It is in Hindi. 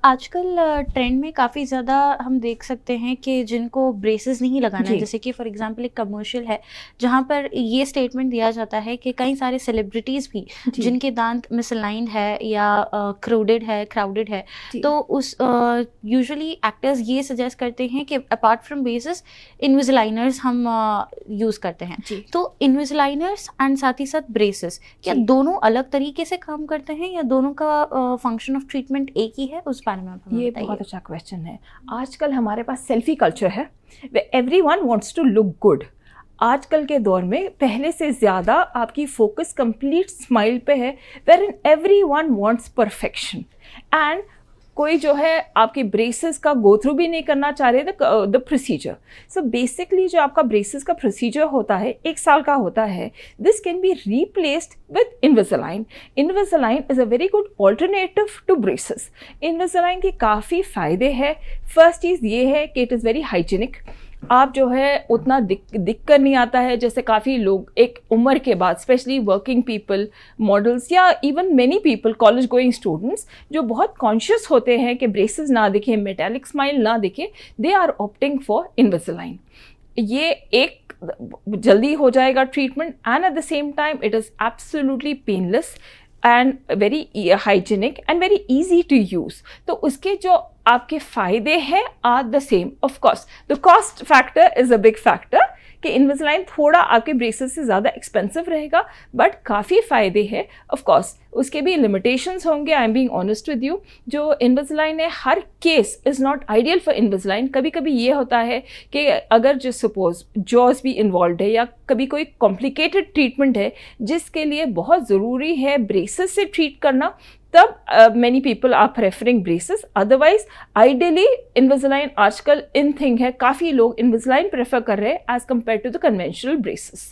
आजकल ट्रेंड में काफ़ी ज़्यादा हम देख सकते हैं कि जिनको ब्रेसेस नहीं लगाना है, जी। जैसे कि फॉर एग्जांपल एक कमर्शियल है जहाँ पर ये स्टेटमेंट दिया जाता है कि कई सारे सेलिब्रिटीज़ भी जी। जिनके दांत मिसलाइंड है या क्राउडेड है, जी। तो उस यूजुअली एक्टर्स ये सजेस्ट करते हैं कि अपार्ट फ्रॉम ब्रेसेस इनविजिलाइनर्स हम यूज़ करते हैं। जी। तो इनविजिलाइनर्स एंड साथ ही साथ ब्रेसेस क्या जी। दोनों अलग तरीके से काम करते हैं या दोनों का फंक्शन ऑफ ट्रीटमेंट एक ही है? उस बारे में आप हमें ये बताइए। बहुत अच्छा क्वेश्चन है। आजकल हमारे पास सेल्फी कल्चर है, everyone wants to look good. आजकल के दौर में पहले से ज़्यादा आपकी फोकस कंप्लीट स्माइल पे है, where in everyone wants perfection. And कोई जो है आपके ब्रेसेस का गो थ्रू भी नहीं करना चाह रहे द प्रोसीजर। सो बेसिकली जो आपका ब्रेसेस का प्रोसीजर होता है 1 साल का होता है, this can be replaced with Invisalign. Invisalign is a very good alternative to braces. Invisalign के काफ़ी फ़ायदे हैं। फर्स्ट चीज़ ये है कि इट इज़ वेरी हाइजीनिक। आप जो है उतना दिक्कत नहीं आता है, जैसे काफ़ी लोग एक उम्र के बाद, स्पेशली वर्किंग पीपल, मॉडल्स या even many people college going students जो बहुत कॉन्शियस होते हैं कि ब्रेसेस ना दिखे, मेटालिक स्माइल ना दिखे, they are opting for Invisalign. ये एक जल्दी हो जाएगा treatment and at the same time it is absolutely painless and very hygienic and very easy to use. तो उसके जो आपके फ़ायदे हैं are the same. Of course the cost factor is a big factor कि इनविजिलाइन थोड़ा आपके ब्रेसेस से ज़्यादा एक्सपेंसिव रहेगा, बट काफ़ी फ़ायदे हैं। ऑफ कोर्स उसके भी लिमिटेशंस होंगे, I am being honest with you. जो इनविजिलाइन है, हर case is not ideal for Invisalign. कभी कभी ये होता है कि अगर जो सपोज जॉज भी इन्वॉल्व है या कभी कोई कॉम्प्लिकेटेड ट्रीटमेंट है जिसके लिए बहुत ज़रूरी है ब्रेसेस से ट्रीट करना, तब many people are preferring braces. Otherwise, ideally Invisalign आजकल इन थिंग है, काफ़ी लोग Invisalign प्रेफर कर रहे हैं as compared to the conventional braces.